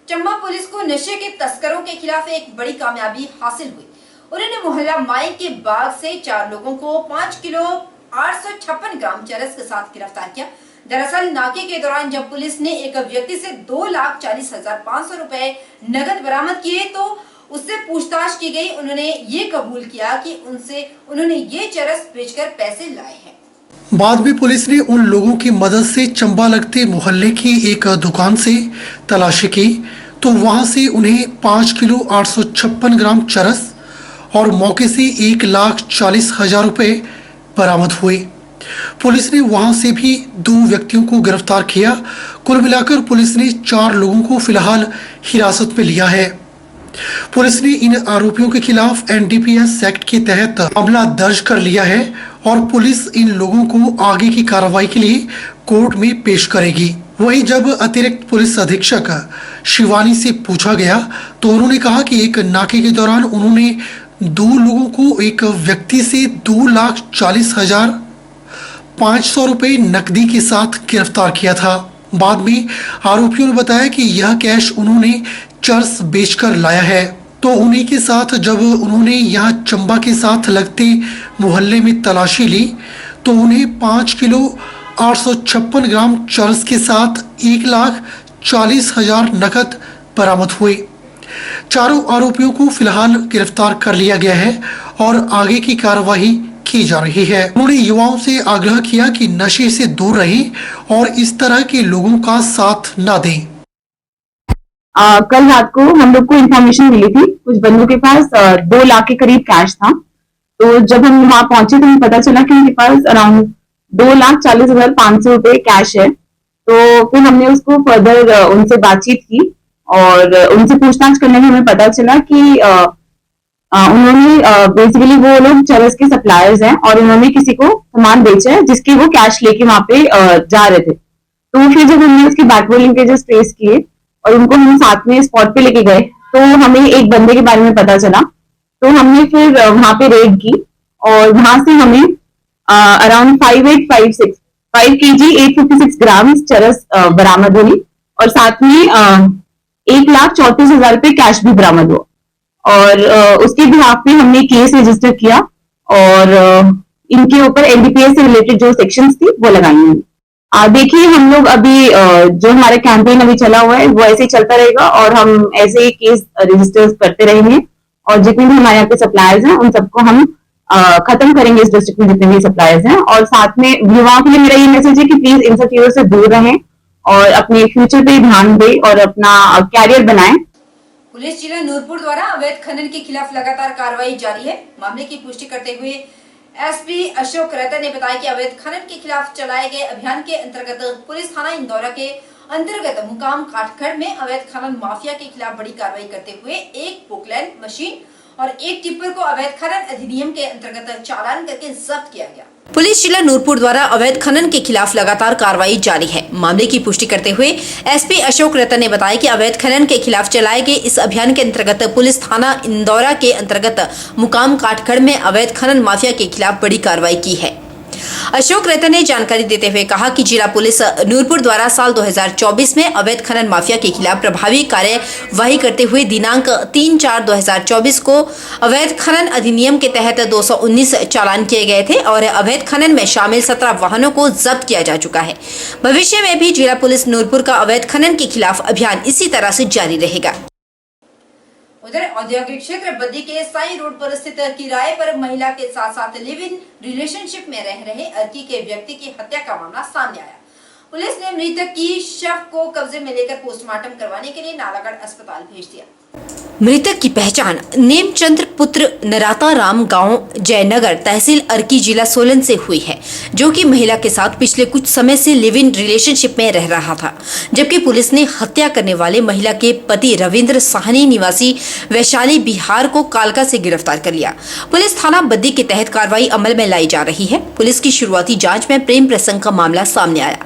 Chamba police को नशे के तस्करों के खिलाफ एक बड़ी कामयाबी हासिल हुई। उन्होंने मोहल्ला माई के बाग से 4 लोगों को 5 किलो 856 ग्राम चरस के साथ गिरफ्तार किया। दरअसल नाके के दौरान जब पुलिस ने एक व्यक्ति से 2,40,500 रुपए नगद बरामद किए तो उससे पूछताछ की गई। उन्होंने ये कबूल किया कि उन्होंने ये चरस बेचकर पैसे लाए हैं। बाद में पुलिस ने उन लोगों की मदद से चंबा लगते मोहल्ले की एक दुकान से तलाशी की तो वहां से उन्हें 5 किलो 856 ग्राम चरस और मौके से 1,40,000 रुपए बरामद हुए। पुलिस ने वहां से भी 2 व्यक्तियों को गिरफ्तार किया। कुल मिलाकर पुलिस ने 4 लोगों को फिलहाल हिरासत में लिया है। पुलिस ने इन आरोपियों के खिलाफ एनडीपीएस एक्ट के तहत मामला दर्ज कर लिया है और पुलिस इन लोगों को आगे की कार्रवाई के लिए कोर्ट में पेश करेगी। वहीं जब अतिरिक्त पुलिस अधीक्षक शिवानी से पूछा गया तो उन्होंने कहा कि एक नाके के दौरान उन्होंने 2 लोगों को एक व्यक्ति से 2,40,500 रुपए नकदी के साथ गिरफ्तार किया था। बाद में आरोपियों ने बताया कि यह कैश उन्होंने चरस बेचकर लाया है। तो उन्हीं के साथ जब उन्होंने यहाँ चंबा के साथ लगते मोहल्ले में तलाशी ली तो उन्हें 5 किलो 856 ग्राम चरस के साथ 1,40,000 नकद बरामद हुए। चारों आरोपियों को फिलहाल गिरफ्तार कर लिया गया है और आगे की कार्रवाई की जा रही है। उन्होंने युवाओं से आग्रह किया कि नशे से दूर रहें और इस तरह के लोगों का साथ न दें। कल रात को हम लोग को इन्फॉर्मेशन मिली थी, कुछ बंदों के पास 2 लाख के करीब कैश था। तो जब हम वहां पहुंचे तो हमें पता चला कि उनके पास अराउंड 2,40,500 रुपए कैश है। तो फिर हमने उसको फर्दर उनसे बातचीत की और उनसे पूछताछ करने में हमें पता चला कि उन्होंने बेसिकली वो लोग चरस के सप्लायर्स हैं और उन्होंने किसी को सामान बेचा है जिसकी वो कैश लेके वहां पे जा रहे थे। तो फिर जब हमने उसके बैकवर्ड लिंकेजेस ट्रेस किए और उनको हम साथ में स्पॉट पे लेके गए तो हमें एक बंदे के बारे में पता चला। तो हमने फिर वहां पे रेड की और वहां से हमें अराउंड 5 kg 856 ग्राम चरस बरामद हुई और साथ में 1,34,000 रुपए कैश भी बरामद हुआ। और उसके बिहाफ पे हमने केस रजिस्टर किया और इनके ऊपर एनडीपीएस से रिलेटेड जो सेक्शंस थी वो लगाई हुई। देखिए हम लोग अभी जो हमारा कैंपेन अभी चला हुआ है वो ऐसे ही चलता रहेगा और हम ऐसे ही केस रजिस्टर करते रहेंगे और जितने भी हमारे यहाँ पे सप्लायर्स हैं उन सबको हम खत्म करेंगे इस डिस्ट्रिक्ट में जितने भी सप्लायर्स हैं। और साथ में युवाओं के लिए मेरा ये मैसेज है कि प्लीज इन सब चीजों से दूर रहें और अपने फ्यूचर पे ध्यान दें और अपना कैरियर बनाएं। पुलिस जिला नूरपुर द्वारा अवैध खनन के खिलाफ लगातार कार्रवाई जारी है। मामले की पुष्टि करते हुए एसपी अशोक रतन ने बताया कि अवैध खनन के खिलाफ चलाए गए अभियान के अंतर्गत पुलिस थाना इंदौरा के अंतर्गत मुकाम काठखड़ में अवैध खनन माफिया के खिलाफ बड़ी कार्रवाई करते हुए एक पोकलैंड मशीन और एक टिप्पर को अवैध खनन अधिनियम के अंतर्गत चालान करके जब्त किया गया। पुलिस जिला नूरपुर द्वारा अवैध खनन के खिलाफ लगातार कार्रवाई जारी है। मामले की पुष्टि करते हुए एसपी अशोक रतन ने बताया कि अवैध खनन के खिलाफ चलाए गए इस अभियान के अंतर्गत पुलिस थाना इंदौरा के अंतर्गत मुकाम काठखड़ में अवैध खनन माफिया के खिलाफ बड़ी कार्रवाई की है। अशोक रतन ने जानकारी देते हुए कहा कि जिला पुलिस नूरपुर द्वारा साल 2024 में अवैध खनन माफिया के खिलाफ प्रभावी कार्यवाही करते हुए दिनांक 3/4/2024 को अवैध खनन अधिनियम के तहत 219 चालान किए गए थे और अवैध खनन में शामिल 17 वाहनों को जब्त किया जा चुका है। भविष्य में भी जिला पुलिस नूरपुर का अवैध खनन के खिलाफ अभियान इसी तरह से जारी रहेगा। उधर औद्योगिक क्षेत्र बद्दी के साई रोड पर स्थित किराए पर महिला के साथ साथ लिव इन रिलेशनशिप में रह रहे अर्की के व्यक्ति की हत्या का मामला सामने आया। पुलिस ने मृतक की शव को कब्जे में लेकर पोस्टमार्टम करवाने के लिए नालागढ़ अस्पताल भेज दिया। मृतक की पहचान नेमचंद्र पुत्र नराता राम गांव जयनगर तहसील अर्की जिला सोलन से हुई है, जो कि महिला के साथ पिछले कुछ समय से लिव इन रिलेशनशिप में रह रहा था। जबकि पुलिस ने हत्या करने वाले महिला के पति रविंद्र साहनी निवासी वैशाली बिहार को कालका से गिरफ्तार कर लिया। पुलिस थाना बद्दी के तहत कार्रवाई अमल में लाई जा रही है। पुलिस की शुरुआती जाँच में प्रेम प्रसंग का मामला सामने आया।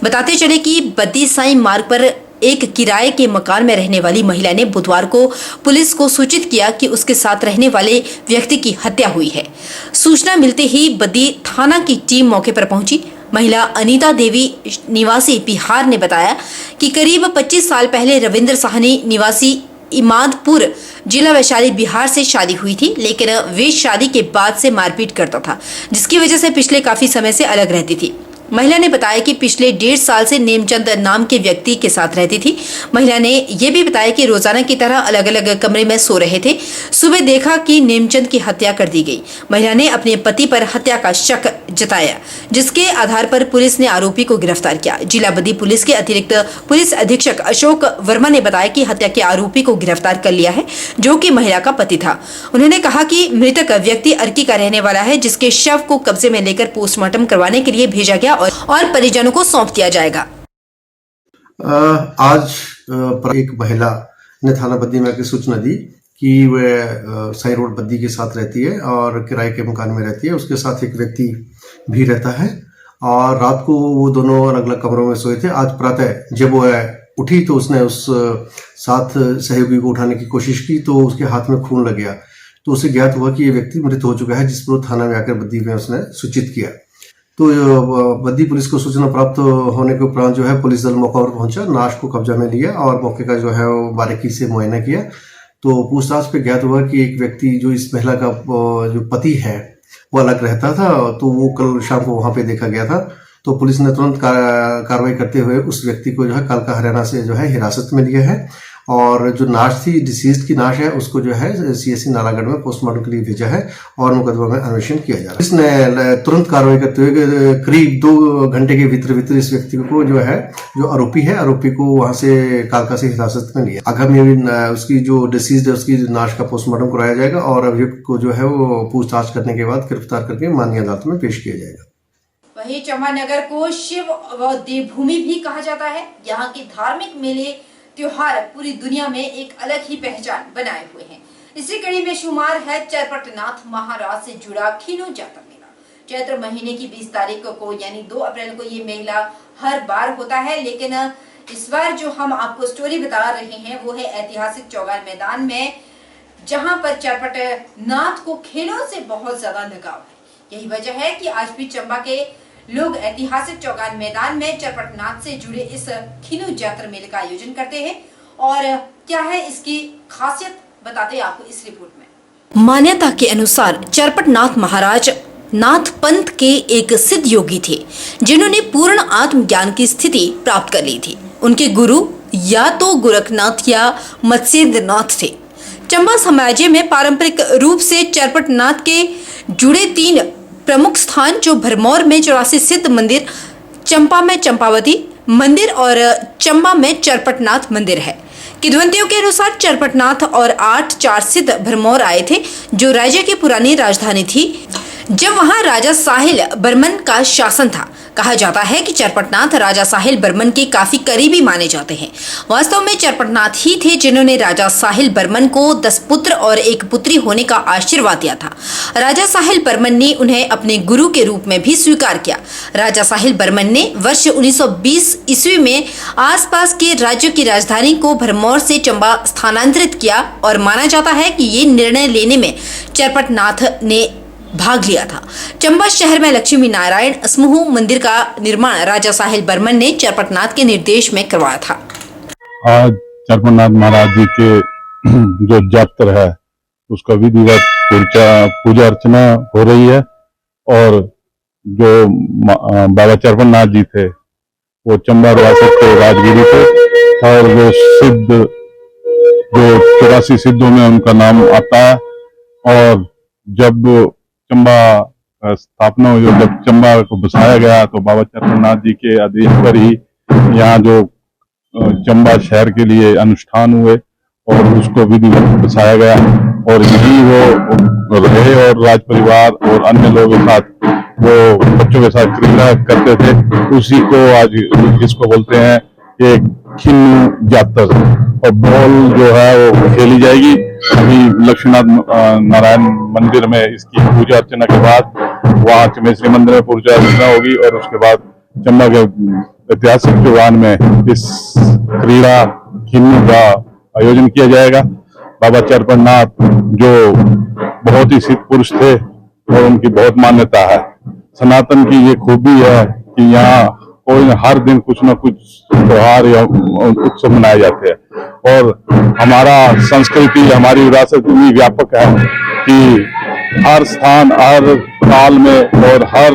बताते चले कि बद्दी साई मार्ग पर एक किराए के मकान में रहने वाली महिला ने बुधवार को पुलिस को सूचित किया कि उसके साथ रहने वाले व्यक्ति की हत्या हुई है। सूचना मिलते ही बद्दी थाना की टीम मौके पर पहुंची। महिला अनीता देवी निवासी बिहार ने बताया कि करीब 25 साल पहले रविंद्र साहनी निवासी इमादपुर जिला वैशाली बिहार से शादी हुई थी, लेकिन वे शादी के बाद से मारपीट करता था, जिसकी वजह से पिछले काफी समय से अलग रहती थी। महिला ने बताया कि पिछले 1.5 साल से नेमचंद नाम के व्यक्ति के साथ रहती थी। महिला ने यह भी बताया कि रोजाना की तरह अलग अलग कमरे में सो रहे थे। सुबह देखा कि नेमचंद की हत्या कर दी गई। महिला ने अपने पति पर हत्या का शक जताया, जिसके आधार पर पुलिस ने आरोपी को गिरफ्तार किया। जिला बद्दी पुलिस के अतिरिक्त पुलिस अधीक्षक अशोक वर्मा ने बताया कि हत्या के आरोपी को गिरफ्तार कर लिया है, जो कि महिला का पति था। उन्होंने कहा कि मृतक व्यक्ति अर्की का रहने वाला है, जिसके शव को कब्जे में लेकर पोस्टमार्टम करवाने के लिए भेजा गया और परिजनों को सौंप दिया जाएगा। आज एक महिला ने थाना बद्दी में आकर सूचना दी कि वह साई रोड बद्दी के साथ रहती है और किराए के मकान में रहती है। उसके साथ एक व्यक्ति भी रहता है और रात को वो दोनों अलग अलग कमरों में सोए थे। आज प्रातः जब वो उठी तो उसने उस साथ सहयोगी को उठाने की कोशिश की तो उसके हाथ में खून लग गया। तो उसे ज्ञात हुआ कि ये व्यक्ति मृत हो चुका है, जिस पर थाना में आकर बद्दी में उसने सूचित किया। तो बद्दी पुलिस को सूचना प्राप्त होने के उपरांत जो है पुलिस दल मौका पर पहुंचा, लाश को कब्जा में लिया और मौके का जो है वो बारीकी से मुआयना किया। तो पूछताछ पे ज्ञात हुआ कि एक व्यक्ति जो इस महिला का जो पति है वो अलग रहता था, तो वो कल शाम को वहां पे देखा गया था। तो पुलिस ने तुरंत कार्रवाई करते हुए उस व्यक्ति को जो है कालका हरियाणा से जो है हिरासत में लिया है और जो नाश थी, डिसीज्ड की नाश है, उसको जो है CSC नालागढ़ में पोस्टमार्टम के लिए भेजा है और मुकदमा में अन्वेषण किया जा रहा है। इसने तुरंत कार्रवाई करते हुए करीब 2 घंटे के भीतर इस व्यक्ति को जो है, जो आरोपी को वहां से कालका से हिरासत में लिया। आगामी उसकी जो डिसीज्ड है उसकी नाश का पोस्टमार्टम कराया जाएगा और अभियुक्त को जो है वो पूछताछ करने के बाद गिरफ्तार करके माननीय अदालत में पेश किया जाएगा। वहीं चंपानगर को शिव व देवभूमि भी कहा जाता है। यहाँ के धार्मिक मेले त्योहार पूरी दुनिया में एक अलग ही पहचान बनाए हुए हैं। इसी कड़ी में शुमार है चरपटनाथ महाराज से जुड़ा खीनो जातर मेला। चैत्र महीने की 20 तारीख को यानी 2 अप्रैल को ये मेला हर बार होता है, लेकिन इस बार जो हम आपको स्टोरी बता रहे हैं वो है ऐतिहासिक चौगान मैदान में, जहां पर चरपटनाथ को खेलों से बहुत ज्यादा लगाव है। यही वजह है कि आज भी चंबा के लोग ऐतिहासिक चौगान मैदान में चरपटनाथ से जुड़े इस खीनो जातर मेले का आयोजन करते हैं। और क्या है इसकी खासियत बताते हैं आपको इस रिपोर्ट में। मान्यता के अनुसार चरपटनाथ महाराज नाथ पंथ के एक सिद्ध योगी थे, जिन्होंने पूर्ण आत्मज्ञान की स्थिति प्राप्त कर ली थी। उनके गुरु या तो गोरखनाथ या मत्स्येंद्रनाथ थे। चंबा साम्राज्य में पारंपरिक रूप से चरपटनाथ के जुड़े 3 प्रमुख स्थान जो भरमौर में 84 सिद्ध मंदिर, चंपा में चंपावती मंदिर और चंबा में चरपटनाथ मंदिर है। किंवदंतियों के अनुसार चरपटनाथ और 8 सिद्ध भरमौर आए थे, जो राज्य की पुरानी राजधानी थी जब वहां राजा साहिल बर्मन का शासन था। कहा जाता है कि चरपटनाथ राजा साहिल बर्मन के काफी करीबी माने जाते हैं। वास्तव में चरपटनाथ ही थे जिन्होंने राजा साहिल बर्मन को 10 पुत्र और 1 पुत्री होने का आशीर्वाद दिया था। राजा साहिल बर्मन ने उन्हें अपने गुरु के रूप में भी स्वीकार किया। राजा साहिल बर्मन ने वर्ष 1920 ईस्वी में आसपास के राज्य की राजधानी को भरमौर से चंबा स्थानांतरित किया और माना जाता है कि ये निर्णय लेने में चरपटनाथ ने भाग लिया था। चंबा शहर में लक्ष्मी नारायण समूह मंदिर का निर्माण राजा साहिल बर्मन ने चरपटनाथ के निर्देश में करवाया था। आज चरपटनाथ महाराज जी के जो जातर है उसका विधिवत पूजा अर्चना हो रही है और जो बाबा चरपटनाथ जी थे वो चंबा रियासत के राजगुरु थे और वो सिद्ध जो 84 सिद्धों में उनका नाम आता है। और जब चंबा स्थापना हुई, जब चंबा को बसाया गया तो बाबा चरपटनाथ जी के आदेश पर ही यहाँ जो चंबा शहर के लिए अनुष्ठान हुए और उसको विधिवत बसाया गया और यही वो रहे और राज परिवार और अन्य लोगों के साथ वो बच्चों के साथ क्रीड़ा करते थे। उसी को आज इसको बोलते हैं एक खीनो जातर और बॉल जो है वो खेली जाएगी। अभी लक्ष्मीनाथ नारायण मंदिर में इसकी पूजा अर्चना के बाद वहाँ चमेश्वरी मंदिर में पूजा अर्चना होगी और उसके बाद चंबा के ऐतिहासिक चौगान में इस क्रीड़ा खीनो का आयोजन किया जाएगा। बाबा चरपटनाथ जो बहुत ही सिद्ध पुरुष थे और उनकी बहुत मान्यता है। सनातन की ये खूबी है कि यहाँ कोई हर दिन कुछ न कुछ त्योहार या उत्सव मनाए जाते हैं और हमारा संस्कृति, हमारी विरासत इतनी व्यापक है कि हर स्थान, हर काल में और हर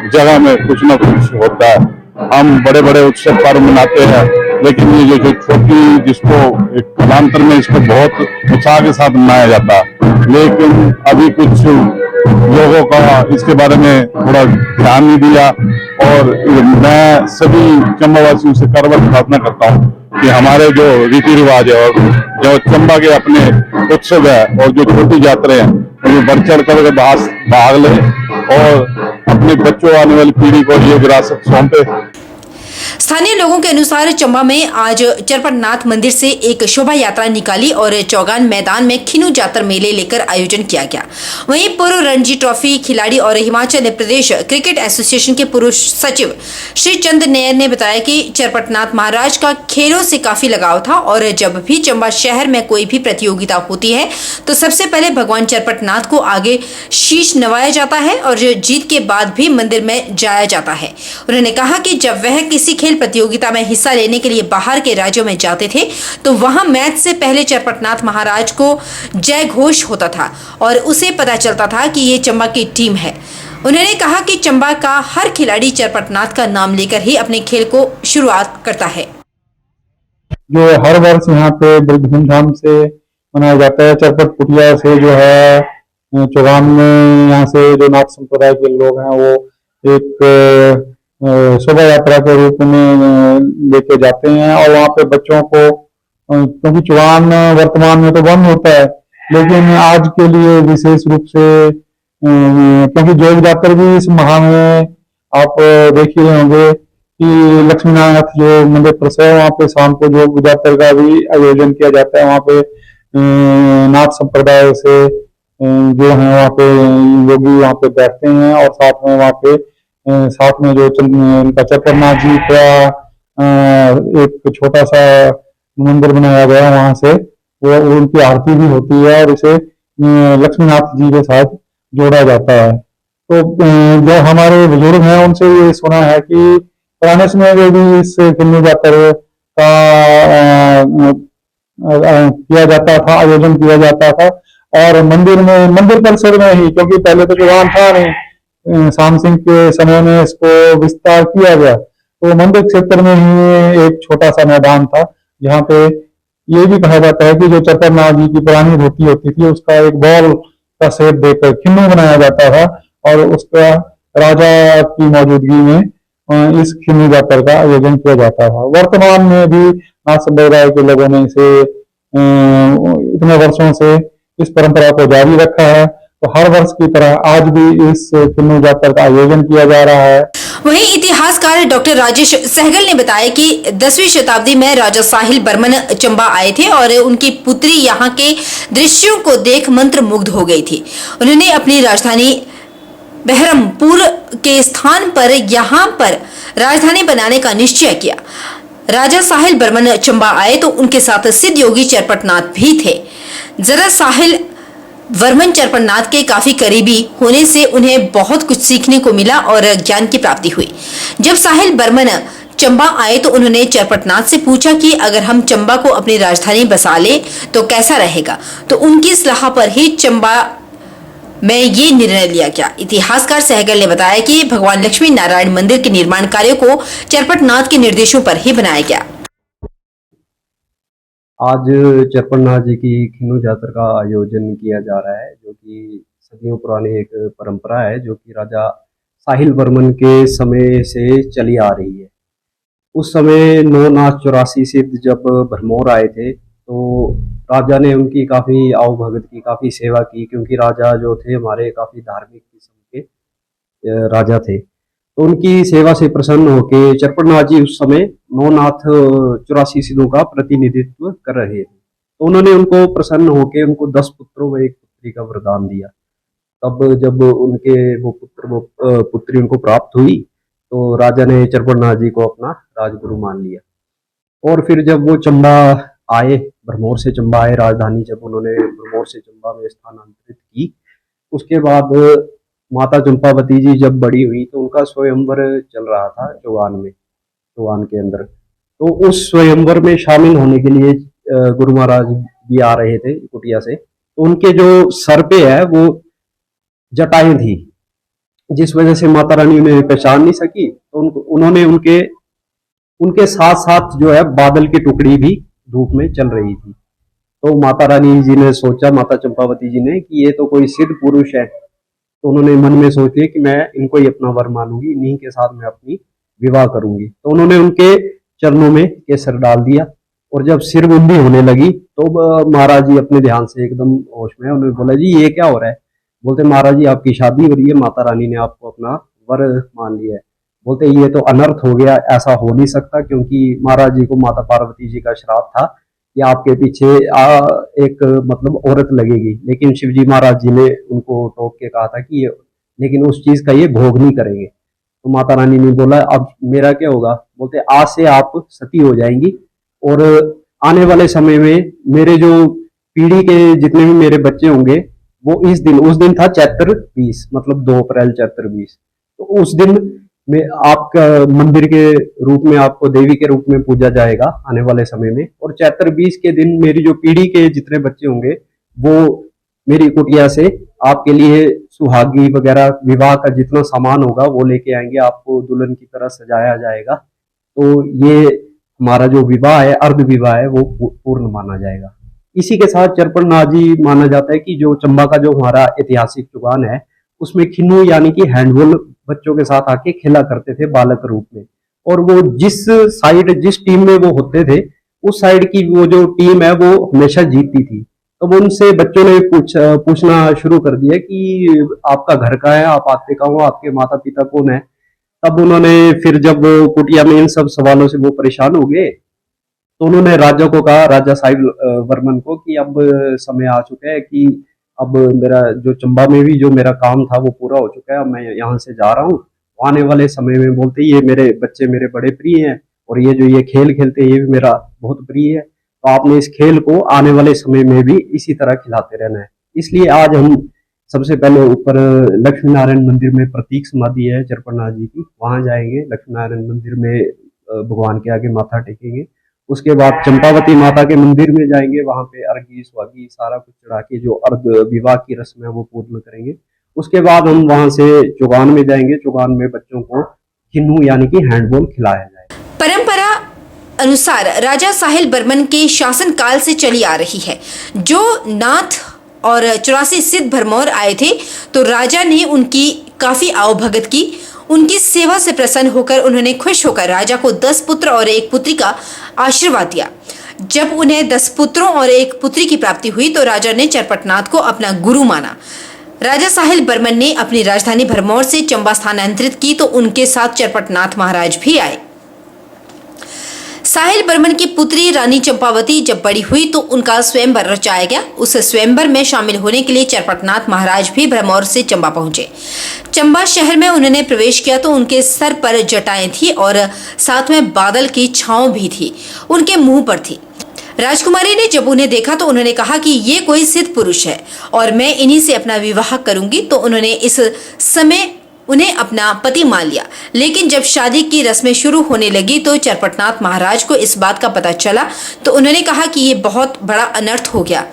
जगह में कुछ न कुछ होता है। हम बड़े बड़े उत्सव पर्व मनाते हैं, लेकिन ये जो छोटी, जिसको एक कालांतर में इसको बहुत उत्साह के साथ मनाया जाता है, लेकिन अभी कुछ लोगों का इसके बारे में थोड़ा ध्यान नहीं दिया। और मैं सभी चंबा वासियों से करबद्ध प्रार्थना करता हूँ कि हमारे जो रीति रिवाज है और जो चंबा के अपने उत्सव है और जो छोटी यात्राएं हैं, उन्हें बढ़ चढ़ कर भाग ले और अपने बच्चों, आने वाली पीढ़ी को ये विरासत सौंपे। स्थानीय लोगों के अनुसार चंबा में आज चरपतनाथ मंदिर से एक शोभा यात्रा निकाली और चौगान मैदान में खिनू जातर मेले लेकर आयोजन किया गया। वहीं पूर्व रणजी ट्रॉफी खिलाड़ी और हिमाचल प्रदेश क्रिकेट एसोसिएशन के पूर्व सचिव श्री चंद नेयर ने बताया कि चरपतनाथ महाराज का खेलों से काफी लगाव था और जब भी चंबा शहर में कोई भी प्रतियोगिता होती है तो सबसे पहले भगवान चरपतनाथ को आगे शीश नवाया जाता है और जीत के बाद भी मंदिर में जाया जाता है। उन्होंने कहा कि जब वह किसी खेल प्रतियोगिता में हिस्सा लेने के लिए बाहर के राज्यों में जाते थे तो वहां मैच से पहले चरपतनाथ महाराज को जय घोष होता था और उसे पता चलता था कि ये चंबा की टीम है। उन्होंने कहा कि चंबा का हर खिलाड़ी चरपतनाथ का नाम लेकर ही अपने खेल को शुरुआत करता है। जो हर वर्ष यहाँ पे बड़ी धूमधाम से मनाया जाता है। चरपत कुटिया से जो है चौगान में, यहाँ से जो नाथ संप्रदाय के लोग हैं वो एक शोभा यात्रा के रूप में लेके जाते हैं और वहाँ पे बच्चों को, क्योंकि चौगान वर्तमान में तो बंद होता है, लेकिन आज के लिए विशेष रूप से, क्योंकि जोग जातर भी इस माह में आप देख ही रहे होंगे कि लक्ष्मीनाथ जो मंदिर परिसर है वहाँ पे शाम को जोग जातर का भी आयोजन किया जाता है। वहाँ पे नाथ संप्रदाय से जो है वहाँ पे योगी वहाँ पे बैठते हैं और साथ में जो उनका चरपतनाथ जी का एक छोटा सा मंदिर बनाया गया है, वहां से वो उनकी आरती भी होती है और इसे लक्ष्मीनाथ जी के साथ जोड़ा जाता है। तो जो हमारे बुजुर्ग हैं उनसे ये सुना है कि पुराने समय में भी इस खिन्नी जातर का किया जाता था, आयोजन किया जाता था और मंदिर परिसर में ही, क्योंकि पहले तो चौगान था नहीं, शाम सिंह के समय में इसको विस्तार किया गया तो मंदिर क्षेत्र में ही एक छोटा सा मैदान था जहाँ पे ये भी कहा जाता है कि जो चरपतनाथ जी की पुरानी धोती होती थी उसका एक बॉल का शेप देकर खिन्नू बनाया जाता था और उसका राजा की मौजूदगी में इस खिन्नू जातर का आयोजन किया जाता था। वर्तमान में भी नाथ संप्रदाय के लोगों ने इसे इतने वर्षों से इस परंपरा को जारी रखा है, तो हर वर्ष की तरह आज भी इस खिन्नू जातर का आयोजन किया जा रहा है। वहीं इतिहासकार डॉक्टर राजेश सहगल ने बताया कि 10वीं शताब्दी में राजा साहिल बर्मन चंबा आए थे और उनकी पुत्री यहाँ के दृश्यों को देख मंत्रमुग्ध हो गई थी। उन्होंने अपनी राजधानी बहरमपुर के स्थान पर यहाँ पर राजधानी बनाने का निश्चय किया। राजा साहिल बर्मन चंबा आए तो उनके साथ सिद्ध योगी चरपतनाथ भी थे। जरा साहिल वर्मन चरपतनाथ के काफी करीबी होने से उन्हें बहुत कुछ सीखने को मिला और ज्ञान की प्राप्ति हुई। जब साहिल बर्मन चंबा आए तो उन्होंने चरपतनाथ से पूछा कि अगर हम चंबा को अपनी राजधानी बसा ले तो कैसा रहेगा, तो उनकी सलाह पर ही चंबा में ये निर्णय लिया गया। इतिहासकार सहगल ने बताया कि भगवान लक्ष्मी नारायण मंदिर के निर्माण कार्य को चरपतनाथ के निर्देशों पर ही बनाया गया। आज चरपतनाथ जी की खिन्नू जातर का आयोजन किया जा रहा है, जो कि सदियों पुरानी एक परंपरा है जो कि राजा साहिल बर्मन के समय से चली आ रही है। उस समय 984 सिद्ध जब भरमौर आए थे तो राजा ने उनकी काफ़ी आओ भगत की, काफ़ी सेवा की, क्योंकि राजा जो थे हमारे काफ़ी धार्मिक किस्म के राजा थे। तो उनकी सेवा से प्रसन्न होकर चरपतनाथ जी उस समय 984 सिद्धों का प्रतिनिधित्व कर रहे थे। तो उन्होंने उनको प्रसन्न होकर उनको 10 पुत्रों व एक पुत्री का वरदान दिया। तब जब उनके वो पुत्री उनको प्राप्त हुई तो राजा ने चरपतनाथ जी को अपना राजगुरु मान लिया। और फिर जब वो चंबा आए, भरमौर से चंबा आए, राजधानी जब उन्होंने भरमौर से चंबा में स्थानांतरित की, उसके बाद माता चंपावती जी जब बड़ी हुई तो उनका स्वयंवर चल रहा था चौगान के अंदर। तो उस स्वयंवर में शामिल होने के लिए गुरु महाराज भी आ रहे थे कुटिया से। तो उनके जो सर पे है वो जटाएं थी, जिस वजह से माता रानी उन्हें पहचान नहीं सकी। तो उन्होंने उनके साथ साथ जो है बादल की टुकड़ी भी धूप में चल रही थी। तो माता रानी जी ने सोचा, माता चंपावती जी ने, कि ये तो कोई सिद्ध पुरुष है। तो उन्होंने मन में सोच लिया कि मैं इनको ही अपना वर मानूंगी, इन्हीं के साथ मैं अपनी विवाह करूंगी। तो उन्होंने उनके चरणों में केसर डाल दिया और जब सिर मुंडी होने लगी तो महाराज जी अपने ध्यान से एकदम होश में, उन्होंने बोला जी ये क्या हो रहा है। बोलते महाराज जी आपकी शादी हो रही है, माता रानी ने आपको अपना वर मान लिया है। बोलते ये तो अनर्थ हो गया, ऐसा हो नहीं सकता, क्योंकि महाराज जी को माता पार्वती जी का श्राप था कि आपके पीछे एक मतलब औरत लगेगी। लेकिन शिव जी महाराज जी ने उनको टोक के कहा था कि ये, लेकिन उस चीज का ये भोग नहीं करेंगे। तो माता रानी ने बोला अब मेरा क्या होगा। बोलते आज से आप सती हो जाएंगी और आने वाले समय में मेरे जो पीढ़ी के जितने भी मेरे बच्चे होंगे वो उस दिन था चैत्र 20, मतलब 2 अप्रैल चैत्र 20। तो उस दिन में आपका मंदिर के रूप में आपको देवी के रूप में पूजा जाएगा आने वाले समय में। और चैत्र 20 के दिन मेरी जो पीढ़ी के जितने बच्चे होंगे वो मेरी कुटिया से आपके लिए सुहागी वगैरह विवाह का जितना सामान होगा वो लेके आएंगे, आपको दुल्हन की तरह सजाया जाएगा। तो ये हमारा जो विवाह है, अर्ध विवाह है, वो पूर्ण माना जाएगा। इसी के साथ चरपटनाथ जी माना जाता है कि जो चंबा का जो हमारा ऐतिहासिक चुगान है उसमें खिन्नू यानी कि हैंडबॉल बच्चों के साथ आके खेला करते थे बालक रूप में। और वो जिस टीम में वो होते थे उस साइड की वो जो टीम है वो हमेशा जीतती थी। तो वो उनसे बच्चों ने पूछना शुरू कर दिया कि आपका घर कहाँ है, आप आते कहाँ हो, आपके माता पिता कौन है। तब उन्होंने फिर जब कुटिया में इन सब सवालों से वो परेशान हो गए तो उन्होंने राजा को कहा, राजा साहिल वर्मन को, कि अब समय आ चुका है कि अब मेरा जो चंबा में भी जो मेरा काम था वो पूरा हो चुका है, अब मैं यहाँ से जा रहा हूँ। आने वाले समय में बोलते ये मेरे बच्चे मेरे बड़े प्रिय हैं और ये जो ये खेल खेलते हैं ये भी मेरा बहुत प्रिय है। तो आपने इस खेल को आने वाले समय में भी इसी तरह खिलाते रहना है। इसलिए आज हम सबसे पहले ऊपर लक्ष्मी नारायण मंदिर में प्रतीक समाधि है चरपटनाथ जी की, वहां जाएंगे। लक्ष्मी नारायण मंदिर में भगवान के आगे माथा टेकेंगे। उसके बाद चंपावती माता के मंदिर में जाएंगे, वहां पे अर्घी स्वागी सारा कुछ चढ़ा के जो अर्ध विवाह की रस्म है वो पूर्ण करेंगे। उसके बाद हम वहां से चौगान में जाएंगे। चौगान में बच्चों को खिन्नू यानी कि हैंडबॉल खिलाया जाएगा। परंपरा अनुसार राजा साहिल बर्मन के शासन काल से चली आ रही है। जो नाथ और 84 सिद्ध भरमौर आए थे तो राजा ने उनकी काफी आवभगत की। उनकी सेवा से प्रसन्न होकर उन्होंने खुश होकर राजा को 10 पुत्र और 1 पुत्री का आशीर्वाद दिया। जब उन्हें 10 पुत्रों और 1 पुत्री की प्राप्ति हुई तो राजा ने चरपटनाथ को अपना गुरु माना। राजा साहिल बर्मन ने अपनी राजधानी भरमौर से चंबा स्थानांतरित की तो उनके साथ चरपटनाथ महाराज भी आए। साहिल बर्मन की पुत्री रानी चंपावती जब बड़ी हुई तो उनका स्वयंवर रचाया गया। उस स्वयंवर में शामिल होने के लिए चरपटनाथ महाराज भी भरमौर से चंबा पहुंचे। चंबा शहर में उन्होंने प्रवेश किया तो उनके सर पर जटाएं थी और साथ में बादल की छांव भी थी, उनके मुंह पर थी। राजकुमारी ने जब उन्हें देखा तो उन्होंने कहा कि ये कोई सिद्ध पुरुष है और मैं इन्हीं से अपना विवाह करूंगी। तो उन्होंने इस समय उन्हें अपना पति मान लिया। लेकिन जब शादी की रस्में शुरू होने लगी तो चरपटनाथ महाराज को इस बात का पता चला तो उन्होंने कहा कि ये बहुत बड़ा अनर्थ हो गया।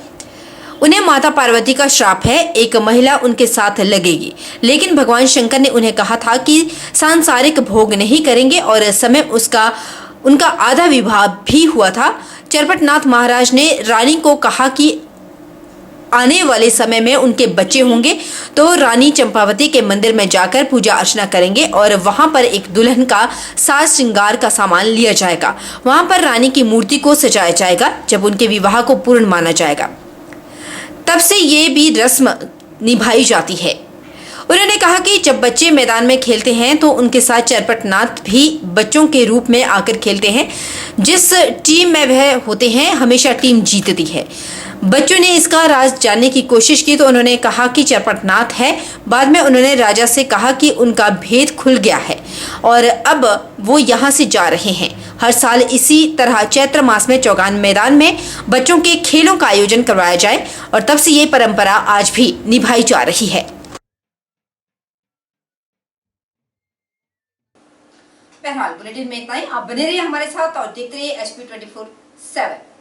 उन्हें माता पार्वती का श्राप है, एक महिला उनके साथ लगेगी। लेकिन भगवान शंकर ने उन्हें कहा था कि सांसारिक भोग नहीं करेंगे और समय उनका आधा विवाह भी हुआ था। चरपटनाथ महाराज ने रानी को कहा कि आने वाले समय में उनके बच्चे होंगे तो रानी चंपावती के मंदिर में जाकर पूजा अर्चना करेंगे और वहां पर एक दुल्हन का साज श्रृंगार का सामान लिया जाएगा। वहां पर रानी की मूर्ति को सजाया जाएगा। जब उनके विवाह को पूर्ण माना जाएगा तब से ये भी रस्म निभाई जाती है। उन्होंने कहा कि जब बच्चे मैदान में खेलते हैं तो उनके साथ चरपटनाथ भी बच्चों के रूप में आकर खेलते हैं। जिस टीम में वह होते हैं हमेशा टीम जीतती है। बच्चों ने इसका राज जानने की कोशिश की तो उन्होंने कहा कि चरपटनाथ है। बाद में उन्होंने राजा से कहा कि उनका भेद खुल गया है और अब वो यहाँ से जा रहे हैं। हर साल इसी तरह चैत्र मास में चौगान मैदान में बच्चों के खेलों का आयोजन करवाया जाए और तब से ये परंपरा आज भी निभाई जा रही है। बहरहाल बुलेटिन में इतना ही। आप बने रहिए हमारे साथ और देखते रहिए HP 24/7।